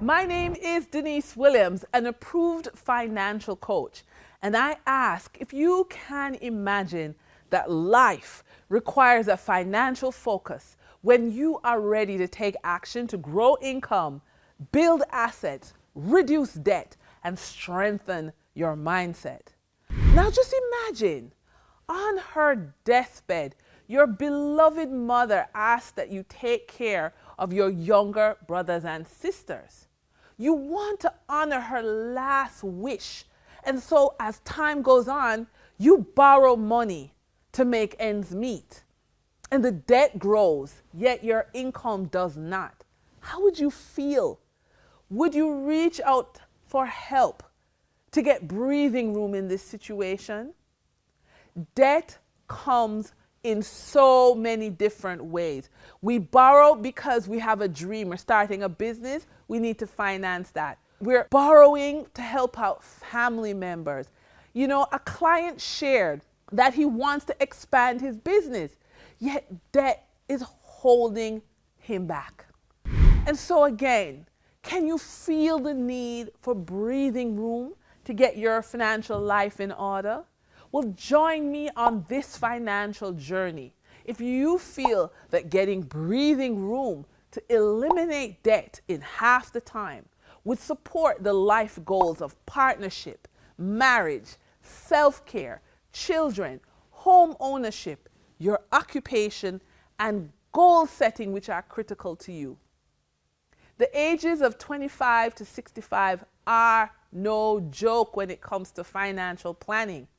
My name is Dennise Williams, an approved financial coach, and I ask if you can imagine that life requires a financial focus when you are ready to take action to grow income, build assets, reduce debt, and strengthen your mindset. Now just imagine, on her deathbed, your beloved mother asked that you take care of your younger brothers and sisters. You want to honor her last wish, and so as time goes on, you borrow money to make ends meet. And the debt grows, yet your income does not. How would you feel? Would you reach out for help to get breathing room in this situation? Debt comes in so many different ways. We borrow because we have a dream. We're starting a business. We need to finance that. We're borrowing to help out family members. You know, a client shared that he wants to expand his business, yet debt is holding him back. And so again, can you feel the need for breathing room to get your financial life in order? Well, join me on this financial journey. If you feel that getting breathing room to eliminate debt in half the time would support the life goals of partnership, marriage, self-care, children, home ownership, your occupation, and goal setting, which are critical to you. The ages of 25 to 65 are no joke when it comes to financial planning.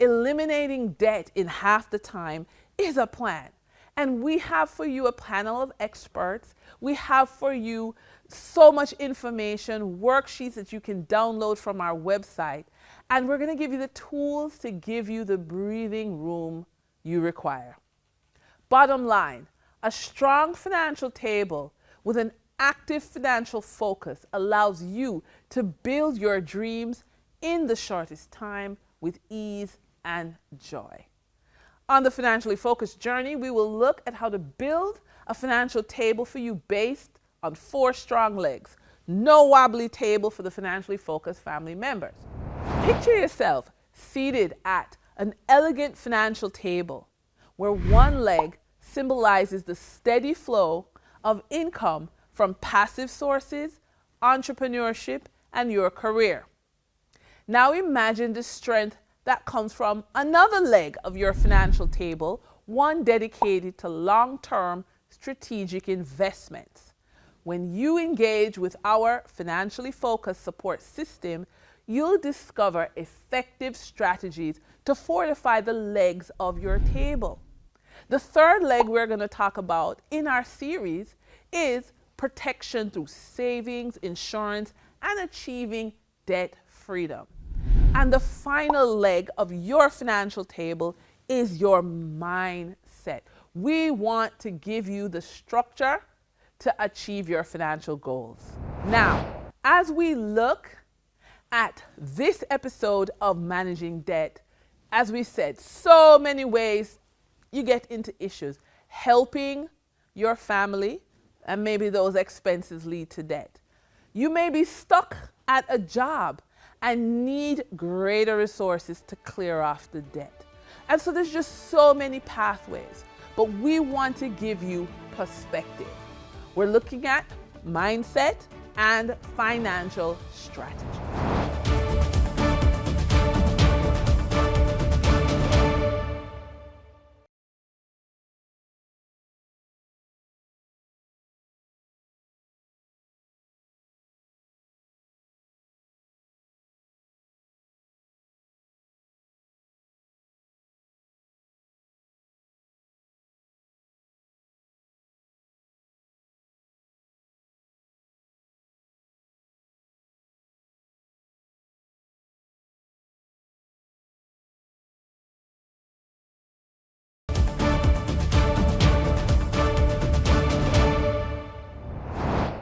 Eliminating debt in half the time is a plan. And we have for you a panel of experts. We have for you so much information, worksheets that you can download from our website. And we're going to give you the tools to give you the breathing room you require. Bottom line, a strong financial table with an active financial focus allows you to build your dreams in the shortest time with ease and joy. On the Financially Focused journey, we will look at how to build a financial table for you based on 4 strong legs. No wobbly table for the financially focused family members. Picture yourself seated at an elegant financial table where one leg symbolizes the steady flow of income from passive sources, entrepreneurship, and your career. Now imagine the strength that comes from another leg of your financial table, one dedicated to long-term strategic investments. When you engage with our financially focused support system, you'll discover effective strategies to fortify the legs of your table. The third leg we're going to talk about in our series is protection through savings, insurance, and achieving debt freedom. And the final leg of your financial table is your mindset. We want to give you the structure to achieve your financial goals. Now, as we look at this episode of Managing Debt, as we said, so many ways you get into issues. Helping your family, and maybe those expenses lead to debt. You may be stuck at a job and need greater resources to clear off the debt. And so there's just so many pathways, but we want to give you perspective. We're looking at mindset and financial strategy.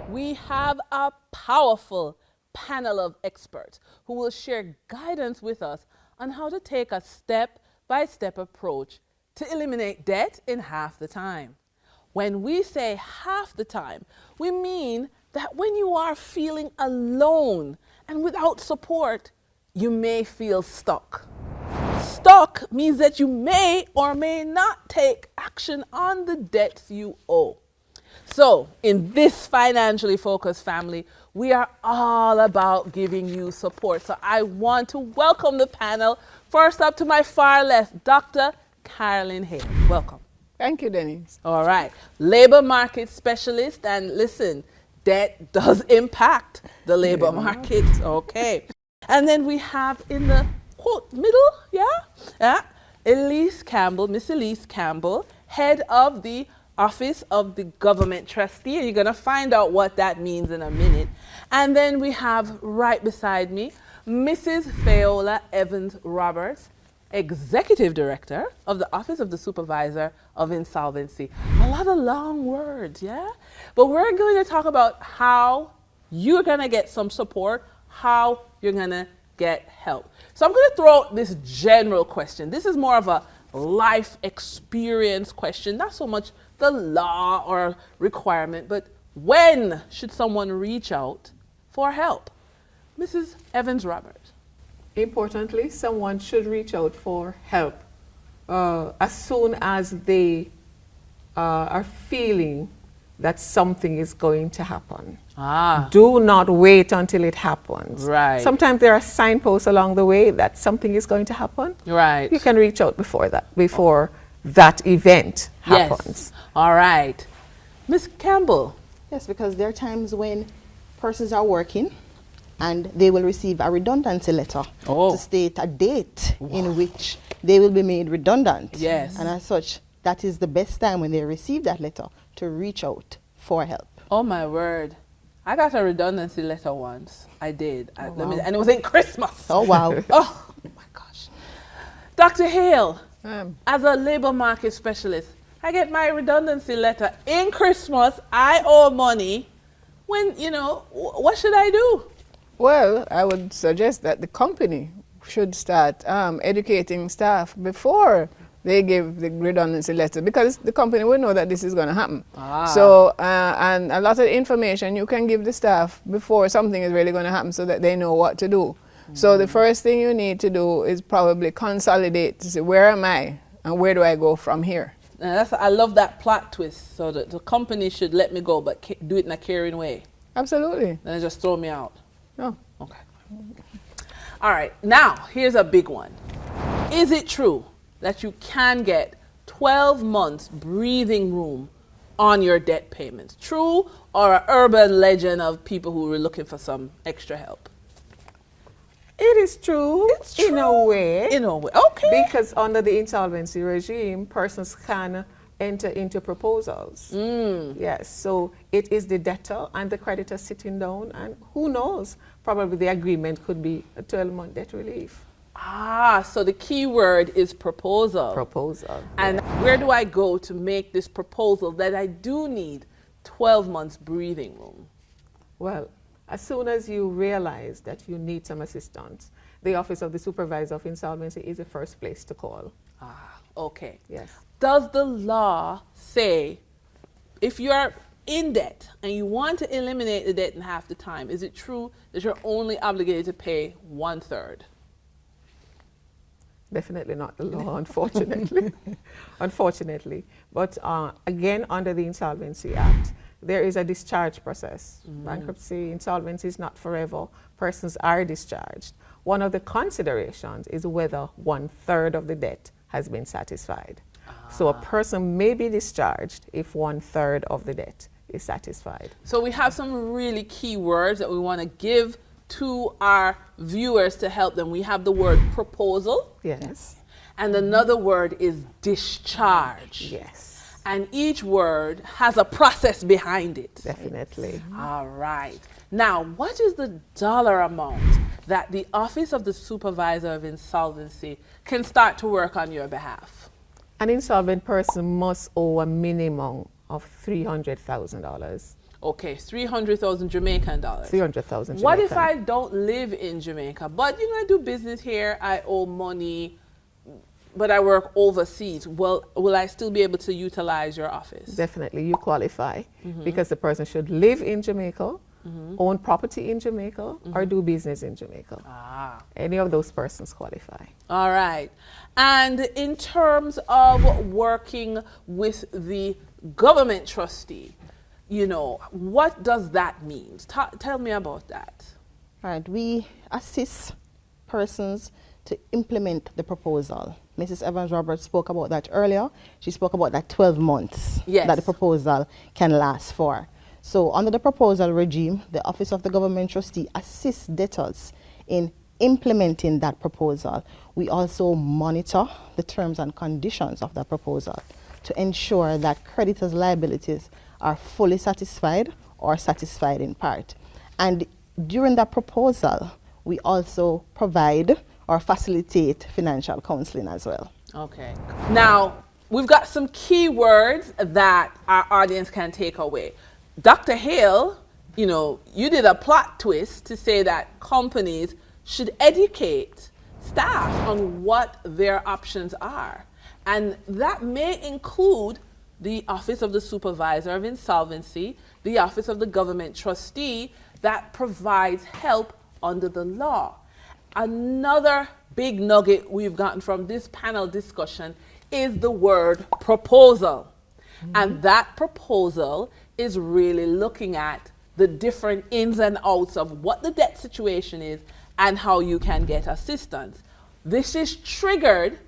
We have a powerful panel of experts who will share guidance with us on how to take a step-by-step approach to eliminate debt in half the time. When we say half the time, we mean that when you are feeling alone and without support, you may feel stuck. Stuck means that you may or may not take action on the debts you owe. So, in this financially focused family, we are all about giving you support. So, I want to welcome the panel. First up to my far left, Dr. Carolyn Hale. Welcome. Thank you, Dennise. All right. Labor market specialist. And listen, debt does impact the labor market. Okay. And then we have in the quote middle, Elise Campbell, Miss Elise Campbell, head of the Office of the Government Trustee. You're going to find out what that means in a minute. And then we have right beside me, Mrs. Fayola Evans Roberts, Executive Director of the Office of the Supervisor of Insolvency. A lot of long words, yeah? But we're going to talk about how you're going to get some support, how you're going to get help. So I'm going to throw out this general question. This is more of a life experience question, not so much the law or requirement, but when should someone reach out for help? Mrs. Evans Roberts. Importantly, someone should reach out for help as soon as they are feeling that something is going to happen. Do not wait until it happens. Right. Sometimes there are signposts along the way that something is going to happen. Right. You can reach out before that event happens. Yes. All right. Ms. Campbell. Yes, because there are times when persons are working and they will receive a redundancy letter to state a date in which they will be made redundant. Yes. And as such, that is the best time when they receive that letter to reach out for help. Oh my word. I got a redundancy letter once. I did. Wow. And it was in Christmas. Oh, wow. Oh my gosh. Dr. Hale, as a labor market specialist, I get my redundancy letter in Christmas. I owe money. When, what should I do? Well, I would suggest that the company should start educating staff before they give the redundancy letter, because the company will know that this is going to happen. So, and a lot of information you can give the staff before something is really going to happen so that they know what to do. So the first thing you need to do is probably consolidate to say, where am I and where do I go from here? I love that plot twist. So the company should let me go, but do it in a caring way. Absolutely. Then just throw me out. No. Okay. All right. Now, here's a big one. Is it true that you can get 12 months breathing room on your debt payments? True or an urban legend of people who were looking for some extra help? It is true, in a way. In a way, okay. Because under the insolvency regime, persons can enter into proposals. Yes, so it is the debtor and the creditor sitting down, and who knows, probably the agreement could be a 12-month debt relief. So the key word is proposal. Proposal. And where do I go to make this proposal that I do need 12 months breathing room? Well, as soon as you realize that you need some assistance, the Office of the Supervisor of Insolvency is the first place to call. Okay. Yes. Does the law say if you're in debt and you want to eliminate the debt in half the time, is it true that you're only obligated to pay 1/3? Definitely not the law, unfortunately. Unfortunately. But again, under the Insolvency Act, there is a discharge process. Bankruptcy, insolvency is not forever. Persons are discharged. One of the considerations is whether 1/3 of the debt has been satisfied. So a person may be discharged if 1/3 of the debt is satisfied. So we have some really key words that we want to give to our viewers to help them. We have the word proposal. Yes. And another word is discharge. Yes. And each word has a process behind it. Definitely. All right. Now, what is the dollar amount that the Office of the Supervisor of Insolvency can start to work on your behalf? An insolvent person must owe a minimum of $300,000. Okay, 300,000 Jamaican dollars. 300,000 Jamaican. What if I don't live in Jamaica, but I do business here, I owe money, but I work overseas? Well, will I still be able to utilize your office? Definitely, you qualify because the person should live in Jamaica own property in Jamaica, or do business in Jamaica. Any of those persons qualify. All right. And in terms of working with the government trustee, you know, what does that mean? Tell me about that. Right. We assist persons to implement the proposal. Mrs. Evans-Roberts spoke about that earlier. She spoke about that 12 months that the proposal can last for. So under the proposal regime, the Office of the Government Trustee assists debtors in implementing that proposal. We also monitor the terms and conditions of that proposal to ensure that creditors' liabilities are fully satisfied or satisfied in part. And during that proposal, we also provide or facilitate financial counseling as well. Okay. Now, we've got some key words that our audience can take away. Dr. Hale, you know, you did a plot twist to say that companies should educate staff on what their options are. And that may include the Office of the Supervisor of Insolvency, the Office of the Government Trustee that provides help under the law. Another big nugget we've gotten from this panel discussion is the word proposal. And that proposal is really looking at the different ins and outs of what the debt situation is and how you can get assistance. This is triggered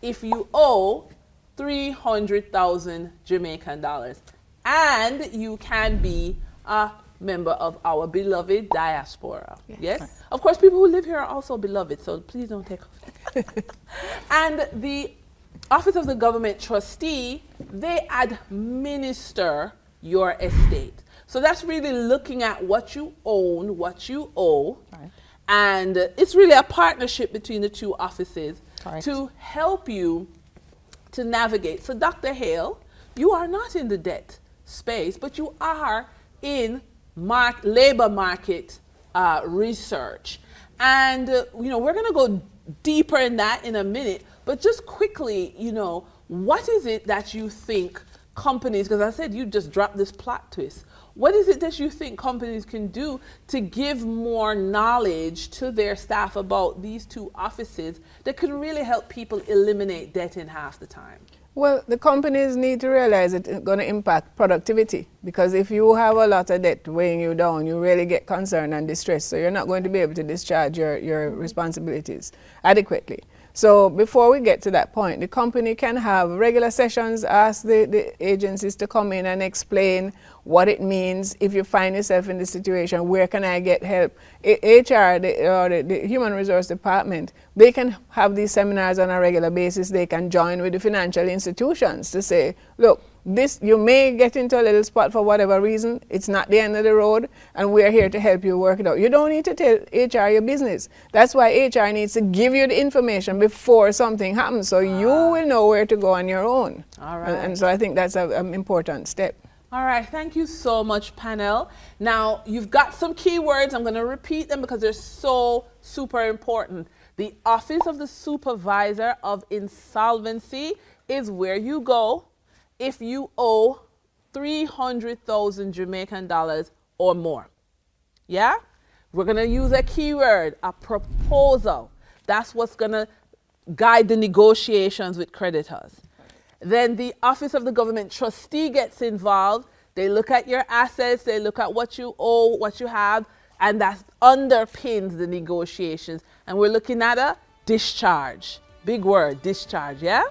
if you owe 300,000 Jamaican dollars and you can be a member of our beloved diaspora. Yes? Of course, people who live here are also beloved, so please don't take offense. And the Office of the Government Trustee, they administer your estate. So that's really looking at what you own, what you owe, and it's really a partnership between the two offices to help you to navigate. So Dr. Hale, you are not in the debt space, but you are in labor market research. And, you know, we're going to go deeper in that in a minute, but just quickly, you know, what is it that you think companies, because I said you just dropped this plot twist, what is it that you think companies can do to give more knowledge to their staff about these two offices that could really help people eliminate debt in half the time? Well, the companies need to realize it's going to impact productivity, because if you have a lot of debt weighing you down, you really get concerned and distressed, so you're not going to be able to discharge your responsibilities adequately. So before we get to that point, the company can have regular sessions, ask the agencies to come in and explain what it means if you find yourself in this situation, where can I get help? HR, the Human Resource Department, they can have these seminars on a regular basis. They can join with the financial institutions to say, look, this, you may get into a little spot for whatever reason. It's not the end of the road, and we're here to help you work it out. You don't need to tell HR your business. That's why HR needs to give you the information before something happens, so you will know where to go on your own. All right. And so I think that's an important step. All right, thank you so much, panel. Now, you've got some keywords. I'm going to repeat them because they're so super important. The Office of the Supervisor of Insolvency is where you go if you owe 300,000 Jamaican dollars or more. Yeah? We're going to use a keyword, a proposal. That's what's going to guide the negotiations with creditors. Then the Office of the Government Trustee gets involved. They look at your assets, they look at what you owe, what you have, and that underpins the negotiations. And we're looking at a discharge. Big word, discharge, yeah?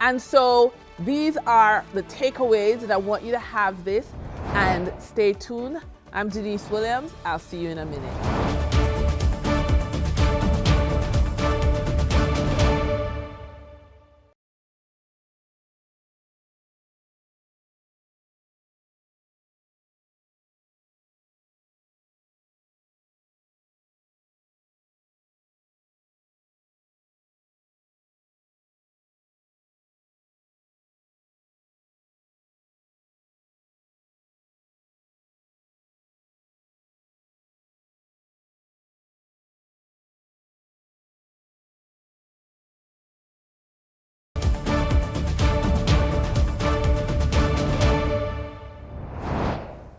And so these are the takeaways that I want you to have this. And stay tuned. I'm Dennise Williams. I'll see you in a minute.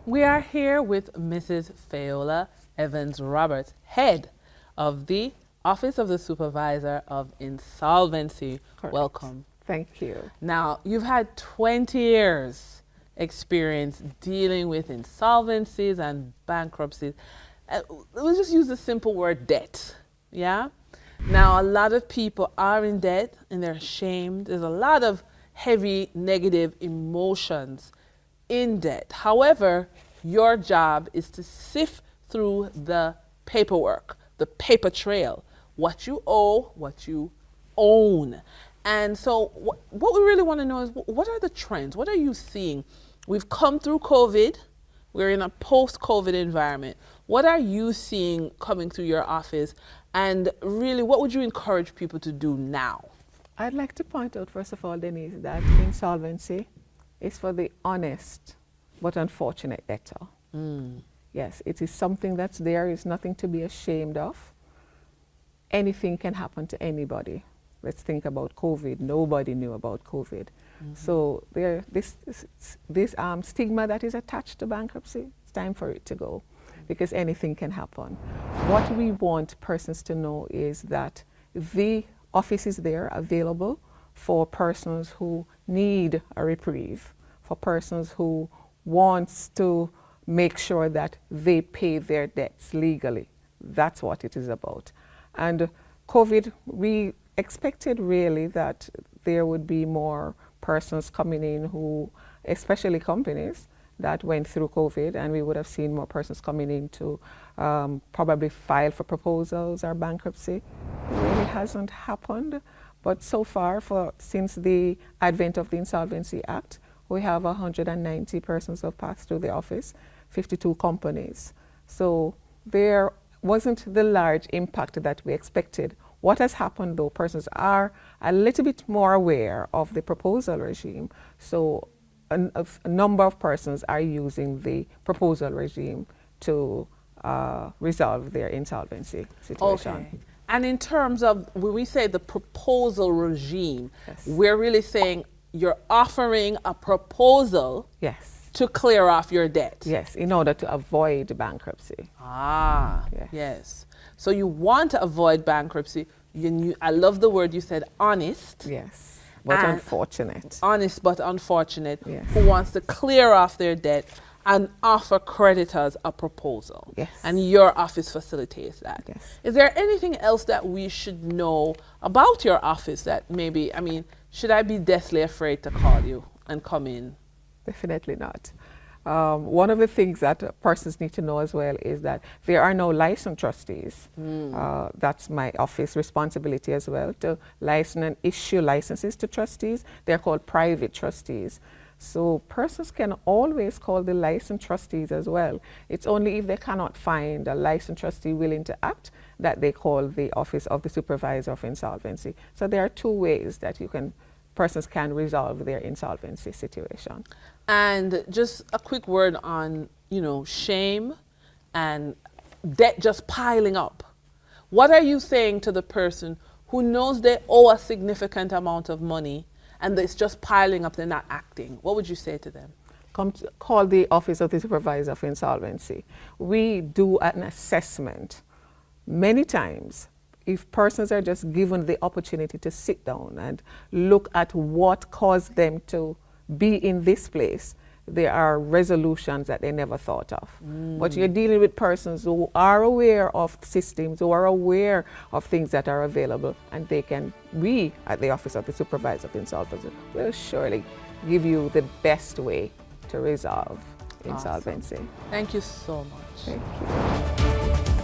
We are here with Mrs. Fayola Evans Roberts, head of the Office of the Supervisor of Insolvency. Correct. Welcome. Thank you. Now, you've had 20 years experience dealing with insolvencies and bankruptcies. We'll just use the simple word debt, yeah? Now, a lot of people are in debt and they're ashamed. There's a lot of heavy negative emotions in debt. However, your job is to sift through the paperwork, the paper trail, what you owe, what you own. And so what we really want to know is, what are the trends? What are you seeing? We've come through COVID. We're in a post-COVID environment. What are you seeing coming through your office? And really, what would you encourage people to do now? I'd like to point out, first of all, Dennise, that insolvency is for the honest but unfortunate debtor. Yes, it is something that's there. It's nothing to be ashamed of. Anything can happen to anybody. Let's think about COVID. Nobody knew about COVID. So this stigma that is attached to bankruptcy, it's time for it to go, because anything can happen. What we want persons to know is that the office is there, available for persons who need a reprieve, for persons who wants to make sure that they pay their debts legally. That's what it is about. And COVID, we expected really that there would be more persons coming in who, especially companies that went through COVID, and we would have seen more persons coming in to probably file for proposals or bankruptcy. It really hasn't happened. But so far, since the advent of the Insolvency Act, we have 190 persons who have passed through the office, 52 companies. So there wasn't the large impact that we expected. What has happened, though, persons are a little bit more aware of the proposal regime. So a number of persons are using the proposal regime to resolve their insolvency situation. Okay. And in terms of, when we say the proposal regime, yes, we're really saying you're offering a proposal, yes, to clear off your debt. Yes, in order to avoid bankruptcy. Ah, yes. Yes. So you want to avoid bankruptcy. I love the word you said, honest. Yes, but unfortunate. Honest but unfortunate, yes, who wants to clear off their debt and offer creditors a proposal. Yes. And your office facilitates that. Yes. Is there anything else that we should know about your office that maybe, I mean, should I be deathly afraid to call you and come in? Definitely not. One of the things that persons need to know as well is that there are no licensed trustees. That's my office responsibility as well, to license and issue licenses to trustees. They're called private trustees. So persons can always call the licensed trustees as well. It's only if they cannot find a licensed trustee willing to act that they call the Office of the Supervisor of Insolvency. So there are two ways that persons can resolve their insolvency situation. And just a quick word on, shame and debt just piling up. What are you saying to the person who knows they owe a significant amount of money and it's just piling up, they're not acting? What would you say to them? Call the Office of the Supervisor of Insolvency. We do an assessment. Many times, if persons are just given the opportunity to sit down and look at what caused them to be in this place, there are resolutions that they never thought of. But you're dealing with persons who are aware of systems, who are aware of things that are available, and we at the Office of the Supervisor of Insolvency will surely give you the best way to resolve insolvency. Awesome. Thank you so much. Thank you.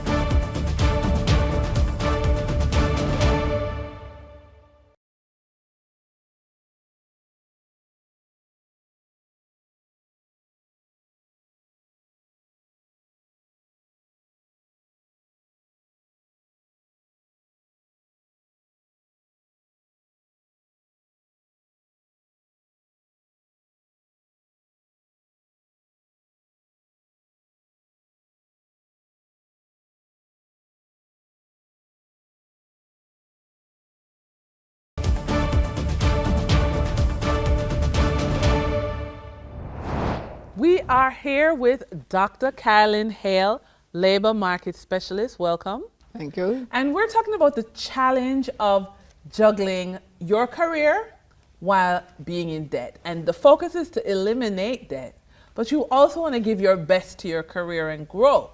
We are here with Dr. Carolyn Hale, Labor Market Specialist. Welcome. Thank you. And we're talking about the challenge of juggling your career while being in debt. And the focus is to eliminate debt, but you also want to give your best to your career and grow.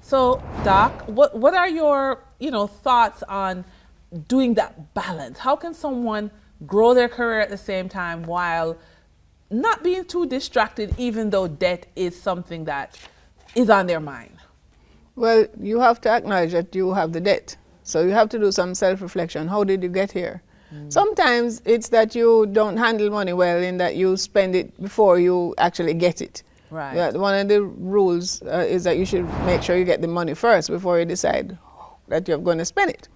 So, Doc, what are your thoughts on doing that balance? How can someone grow their career at the same time while not being too distracted, even though debt is something that is on their mind? Well, you have to acknowledge that you have the debt. So you have to do some self-reflection. How did you get here? Sometimes it's that you don't handle money well in that you spend it before you actually get it. Right. Yeah, one of the rules is that you should make sure you get the money first before you decide that you're going to spend it.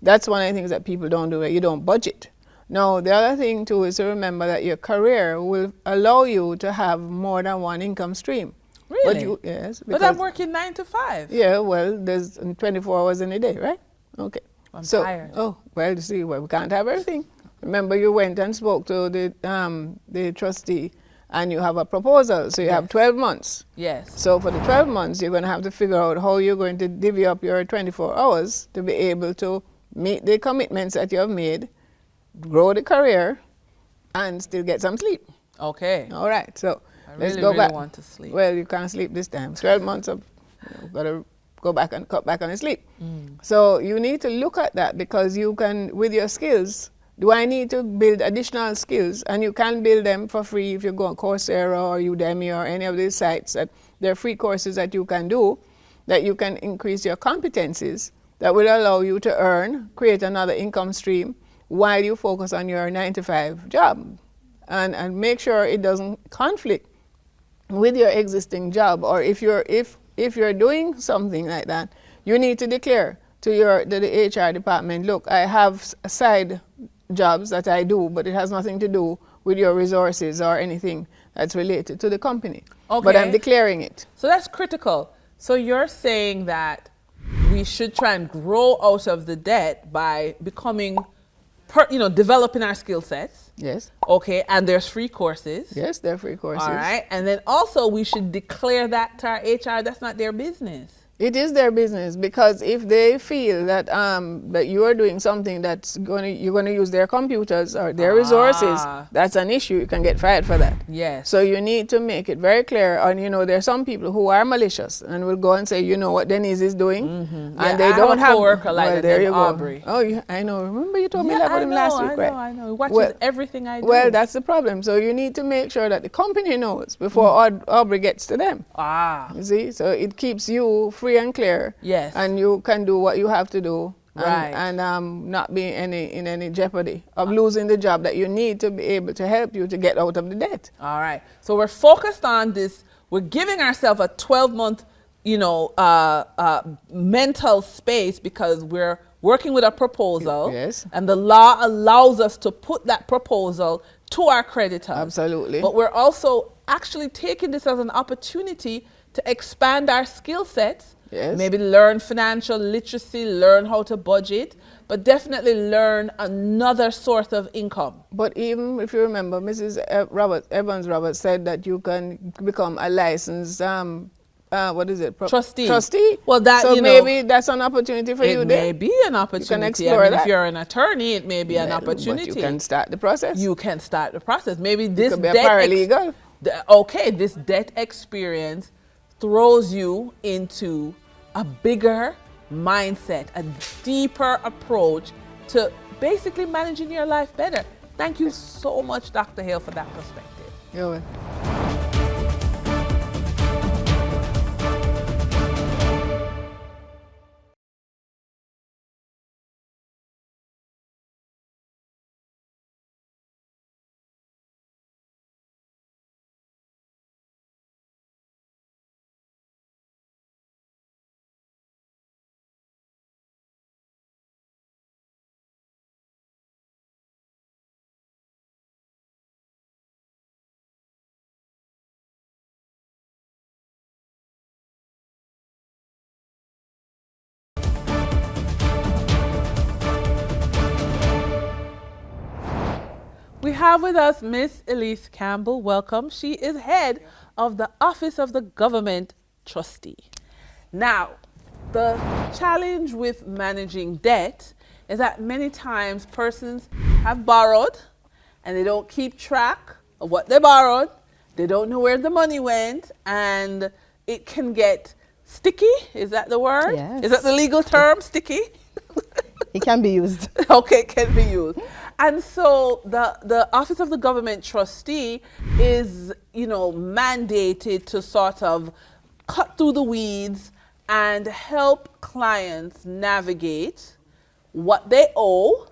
That's one of the things that people don't do. You don't budget. Now, the other thing too is to remember that your career will allow you to have more than one income stream. Really? Yes. But I'm working 9 to 5. Yeah, well, there's 24 hours in a day, right? Okay. I'm tired. Oh, well, you see, we can't have everything. Remember, you went and spoke to the trustee, and you have a proposal. So you have 12 months. Yes. So for the 12 months, you're going to have to figure out how you're going to divvy up your 24 hours to be able to meet the commitments that you have made, grow the career, and still get some sleep. Okay. All right. So let's really, go really back. want to sleep. Well, you can't sleep this time. 12 months of, got to go back and cut back on your sleep. So you need to look at that, because you can, with your skills, do I need to build additional skills? And you can build them for free if you go on Coursera or Udemy or any of these sites. That there are free courses that you can do, that you can increase your competencies, that will allow you to earn, create another income stream while you focus on your 9-to-5 job. And make sure it doesn't conflict with your existing job. Or if you're doing something like that, you need to declare to the HR department, look, I have side jobs that I do, but it has nothing to do with your resources or anything that's related to the company. Okay. But I'm declaring it. So that's critical. So you're saying that we should try and grow out of the debt by becoming, developing our skill sets. Yes. Okay, and there's free courses. Yes, they're free courses. All right, and then also we should declare that to our HR. That's not their business. It is their business, because if they feel that that you are doing something that's you're gonna use their computers or their resources, that's an issue. You can get fired for that. Yes. So you need to make it very clear. And there are some people who are malicious and will go and say, you know what Dennise is doing, and they don't have. Coworker like that. There you go. Aubrey. Oh, I know. Remember you told me that about him last week, right? I know. He watches everything I do. Well, that's the problem. So you need to make sure that the company knows before Aubrey gets to them. You see, so it keeps you free and clear. Yes. And you can do what you have to do. Right. And not be in any jeopardy of losing the job that you need to be able to help you to get out of the debt. All right. So we're focused on this. We're giving ourselves a 12-month, mental space, because we're working with a proposal. Yes. And the law allows us to put that proposal to our creditors. Absolutely. But we're also actually taking this as an opportunity to expand our skill sets. Yes. Maybe learn financial literacy, learn how to budget, but definitely learn another source of income. But even if you remember, Mrs. Evans-Roberts said that you can become a licensed, Trustee. Trustee. Well, maybe that's an opportunity for you. It may be an opportunity. You can explore that. If you're an attorney, it may be an opportunity. But you can start the process. You can start the process. Maybe this you could be a paralegal. This debt experience throws you into a bigger mindset, a deeper approach to basically managing your life better. Thank you so much, Dr. Hale, for that perspective. You're welcome. have with us Miss Elise Campbell. Welcome. She is head of the Office of the Government Trustee. Now, the challenge with managing debt is that many times persons have borrowed and they don't keep track of what they borrowed. They don't know where the money went, and it can get sticky. Is that the word? Yes. Is that the legal term, sticky? It can be used. Okay, it can be used. And so the Office of the Government Trustee is, mandated to sort of cut through the weeds and help clients navigate what they owe,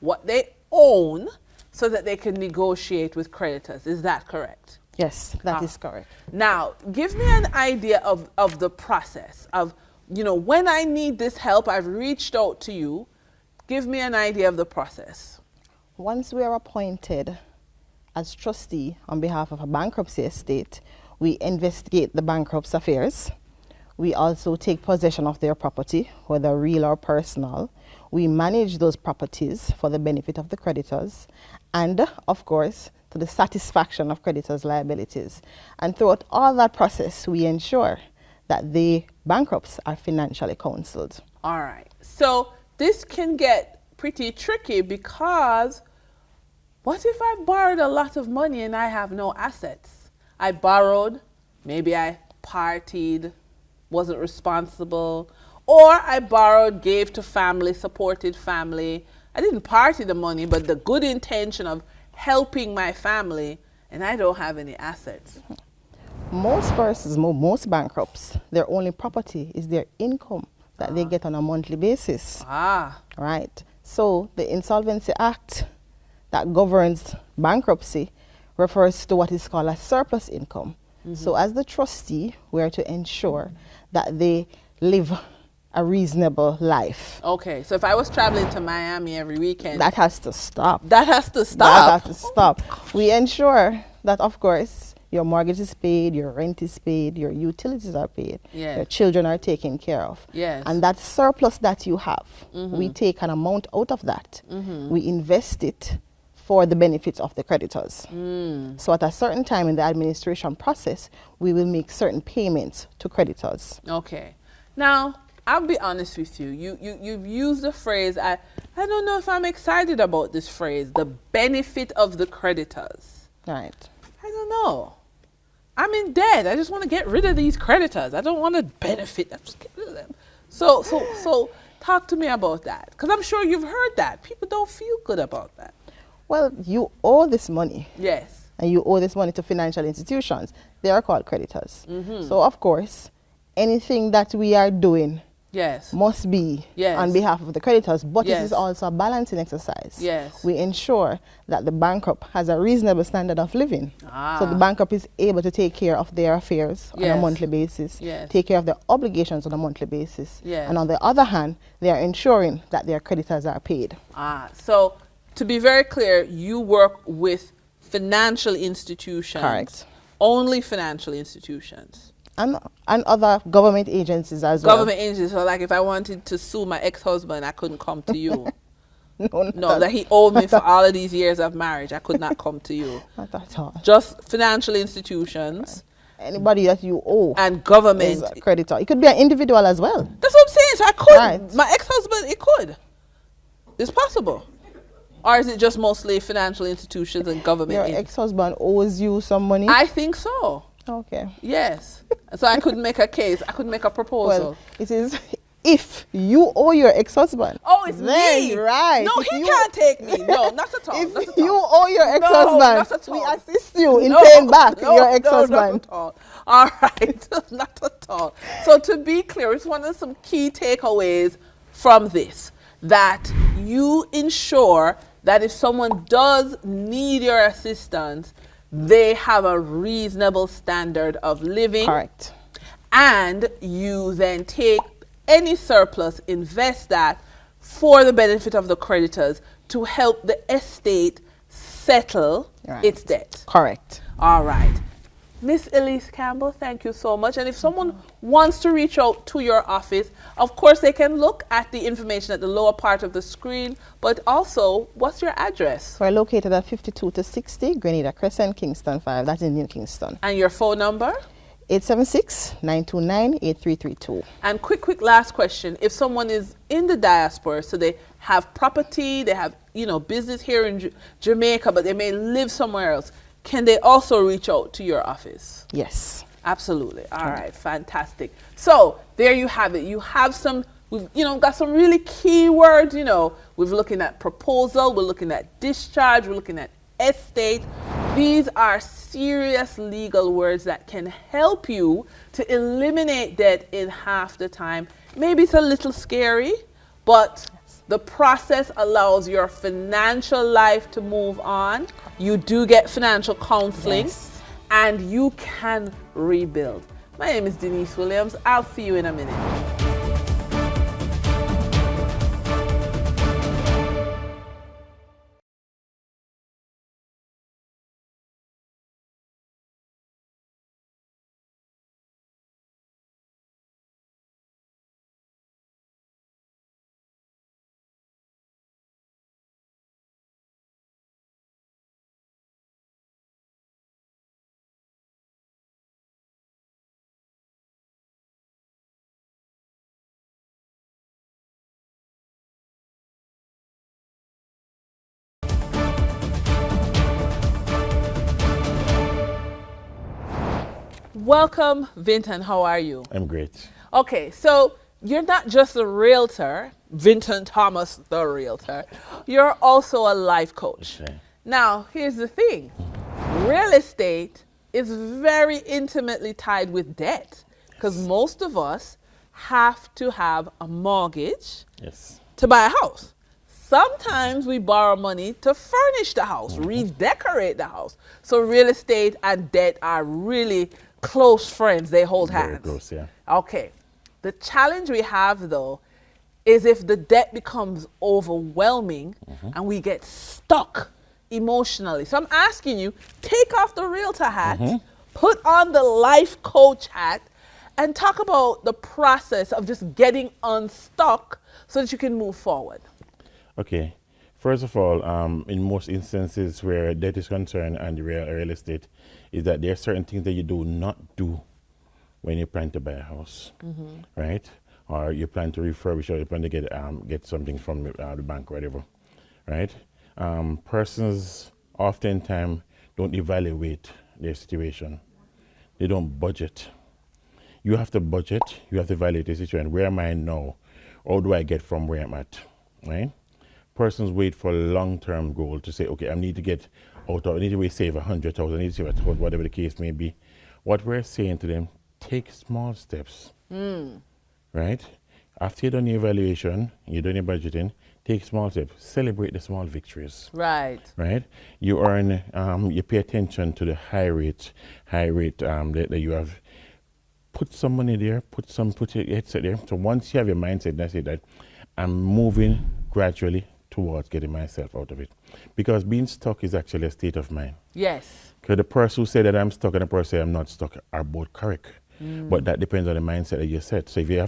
what they own, so that they can negotiate with creditors. Is that correct? Yes, that is correct. Now, give me an idea of the process of, when I need this help, I've reached out to you. Give me an idea of the process. Once we are appointed as trustee on behalf of a bankruptcy estate, we investigate the bankrupt's affairs. We also take possession of their property, whether real or personal. We manage those properties for the benefit of the creditors and, of course, to the satisfaction of creditors' liabilities. And throughout all that process, we ensure that the bankrupts are financially counseled. All right. So this can get pretty tricky because what if I borrowed a lot of money and I have no assets? I borrowed, maybe I partied, wasn't responsible, or I borrowed, gave to family, supported family. I didn't party the money, but the good intention of helping my family, and I don't have any assets. Most persons, most bankrupts, their only property is their income that they get on a monthly basis. Right. So the Insolvency Act that governs bankruptcy refers to what is called a surplus income. So as the trustee, we are to ensure that they live a reasonable life. Okay, so if I was traveling to Miami every weekend... That has to stop. That has to stop? That has to stop. We ensure that, of course, your mortgage is paid, your rent is paid, your utilities are paid, your children are taken care of. Yes. And that surplus that you have, we take an amount out of that. We invest it for the benefits of the creditors. So at a certain time in the administration process, we will make certain payments to creditors. Okay. Now, I'll be honest with you. You've used the phrase, I don't know if I'm excited about this phrase, the benefit of the creditors. Right. I don't know. I'm in debt. I just want to get rid of these creditors. I don't want to benefit. I'm just get rid of them. So talk to me about that. Because I'm sure you've heard that. People don't feel good about that. Well, you owe this money. Yes. And you owe this money to financial institutions. They are called creditors. So, of course, anything that we are doing must be on behalf of the creditors, but it is also a balancing exercise. Yes. We ensure that the bankrupt has a reasonable standard of living. So the bankrupt is able to take care of their affairs on a monthly basis, take care of their obligations on a monthly basis. And on the other hand, they are ensuring that their creditors are paid. So to be very clear, you work with financial institutions. Correct. Only financial institutions. And other government agencies as well. Government agencies. So like if I wanted to sue my ex-husband, I couldn't come to you. No, that he owed me for all of these years of marriage. I could not come to you. Not at all. Just financial institutions. Right. Anybody that you owe. And government. Is a creditor. It could be an individual as well. That's what I'm saying. So I could. My ex-husband, it could. It's possible. Or is it just mostly financial institutions and government? Your ex-husband owes you some money? I think so. Okay. Yes. So I could make a case. I could make a proposal. Well, it is if you owe your ex-husband. Oh, it's me. Right. No, he can't take me. No, not at all. If you owe your ex-husband, not at all. we assist you in paying back your ex-husband. Not at all. All right. Not at all. So to be clear, it's one of some key takeaways from this, that you ensure that if someone does need your assistance, they have a reasonable standard of living. Correct. And you then take any surplus, invest that for the benefit of the creditors to help the estate settle its debt. Correct. All right. Miss Elise Campbell, thank you so much. And if someone wants to reach out to your office, of course they can look at the information at the lower part of the screen, but also, what's your address? We're located at 52 to 60 Grenada Crescent, Kingston 5. That's in New Kingston. And your phone number? 876-929-8332. And quick last question. If someone is in the diaspora, so they have property, they have, business here in Jamaica, but they may live somewhere else, can they also reach out to your office? Yes. Absolutely. All right. Fantastic. So there you have it. You have some, we've, got some really key words, We're looking at proposal. We're looking at discharge. We're looking at estate. These are serious legal words that can help you to eliminate debt in half the time. Maybe it's a little scary, but the process allows your financial life to move on. You do get financial counseling, and you can rebuild. My name is Dennise Williams. I'll see you in a minute. Welcome, Vinton. How are you? I'm great. Okay, so you're not just a realtor, Vinton Thomas, the realtor. You're also a life coach. Okay. Now, here's the thing. Real estate is very intimately tied with debt because most of us have to have a mortgage to buy a house. Sometimes we borrow money to furnish the house, redecorate the house. So real estate and debt are really close friends. They hold hands. Very close, yeah. Okay. The challenge we have, though, is if the debt becomes overwhelming and we get stuck emotionally. So I'm asking you, take off the realtor hat, put on the life coach hat, and talk about the process of just getting unstuck so that you can move forward. Okay. First of all, in most instances where debt is concerned and real estate, is that there are certain things that you do not do when you plan to buy a house, right? Or you plan to refurbish, or you plan to get something from the bank or whatever, right? Persons oftentimes don't evaluate their situation. They don't budget. You have to budget. You have to evaluate the situation. Where am I now? How do I get from where I'm at, right? Persons wait for a long-term goal to say, okay, I need to get out of, I need to save 100,000, I need to save 1,000, whatever the case may be. What we're saying to them, take small steps, right? After you've done your evaluation, you've done your budgeting, take small steps. Celebrate the small victories. Right. Right? You earn, you pay attention to the high rate that you have. Put some money there, put your headset there. So once you have your mindset, that's it, that I'm moving gradually towards getting myself out of it. Because being stuck is actually a state of mind. Yes. Because the person who said that I'm stuck and the person who said I'm not stuck are both correct. But that depends on the mindset that you set. So if you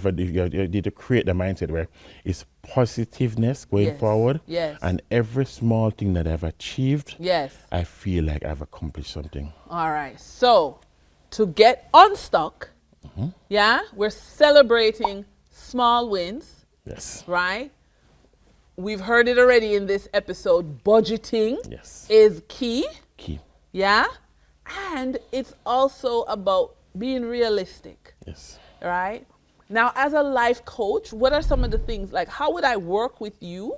need to create the mindset where it's positiveness going forward, and every small thing that I've achieved, I feel like I've accomplished something. All right. So to get unstuck, we're celebrating small wins. Yes. Right? We've heard it already in this episode. Budgeting is key. Yeah? And it's also about being realistic. Yes. Right? Now, as a life coach, what are some of the things, like how would I work with you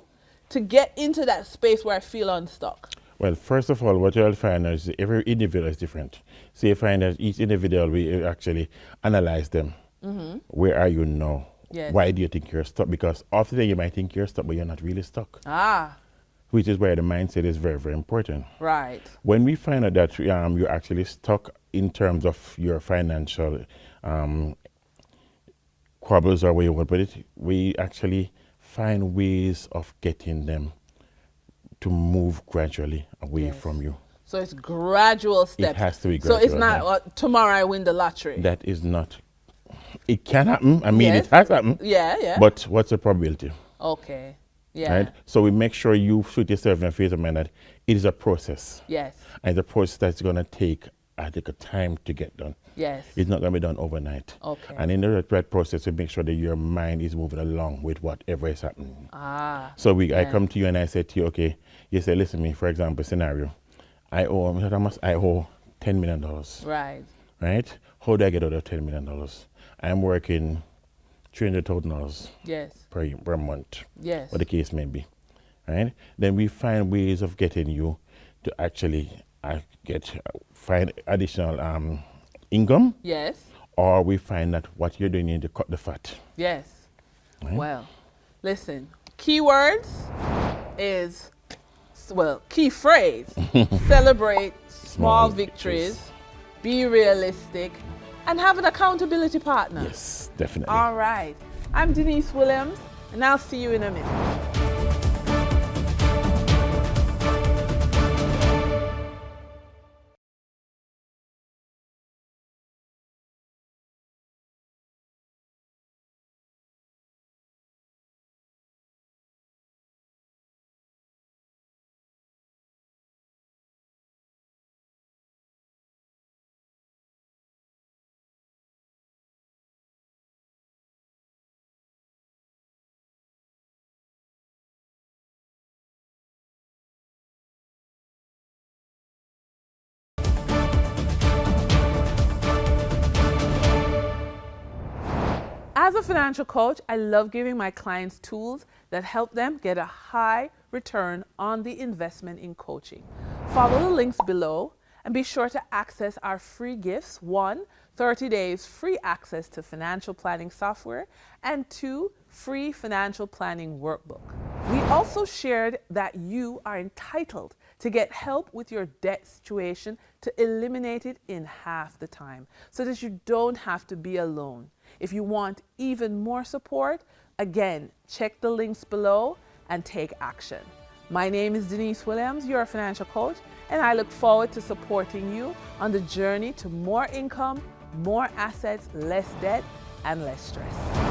to get into that space where I feel unstuck? Well, first of all, what you'll find is every individual is different. So you find that each individual, we actually analyze them. Where are you now? Yes. Why do you think you're stuck? Because often you might think you're stuck, but you're not really stuck. Which is where the mindset is very, very important. Right. When we find out that you're actually stuck in terms of your financial quabbles or way you want to put it, we actually find ways of getting them to move gradually away from you. So it's gradual steps. It has to be gradual. So it's not tomorrow I win the lottery. That is not. It can happen. I mean, Yes. it has happened. Yeah. But what's the probability? Okay. Yeah. Right? So we make sure you shoot yourself in the face of mind that it is a process. Yes. And it's a process that's going to take, I think, a time to get done. Yes. It's not going to be done overnight. Okay. And in the right process, we make sure that your mind is moving along with whatever is happening. So I come to you and I say to you, okay, you say, listen to me, for example, scenario. I owe $10 million. Right. Right? How do I get out of $10 million? I'm working $300,000 Yes. per month. Yes. What the case may be. Right? Then we find ways of getting you to actually find additional income. Yes. Or we find that what you're doing, you need to cut the fat. Yes. Right? Well, listen, keywords is, key phrase, celebrate small victories, be realistic, and have an accountability partner. Yes, definitely. All right. I'm Dennise Williams, and I'll see you in a minute. As a financial coach, I love giving my clients tools that help them get a high return on the investment in coaching. Follow the links below and be sure to access our free gifts. 1, 30 days free access to financial planning software, and 2, free financial planning workbook. We also shared that you are entitled to get help with your debt situation to eliminate it in half the time so that you don't have to be alone. If you want even more support, again, check the links below and take action. My name is Dennise Williams, you're a financial coach, and I look forward to supporting you on the journey to more income, more assets, less debt, and less stress.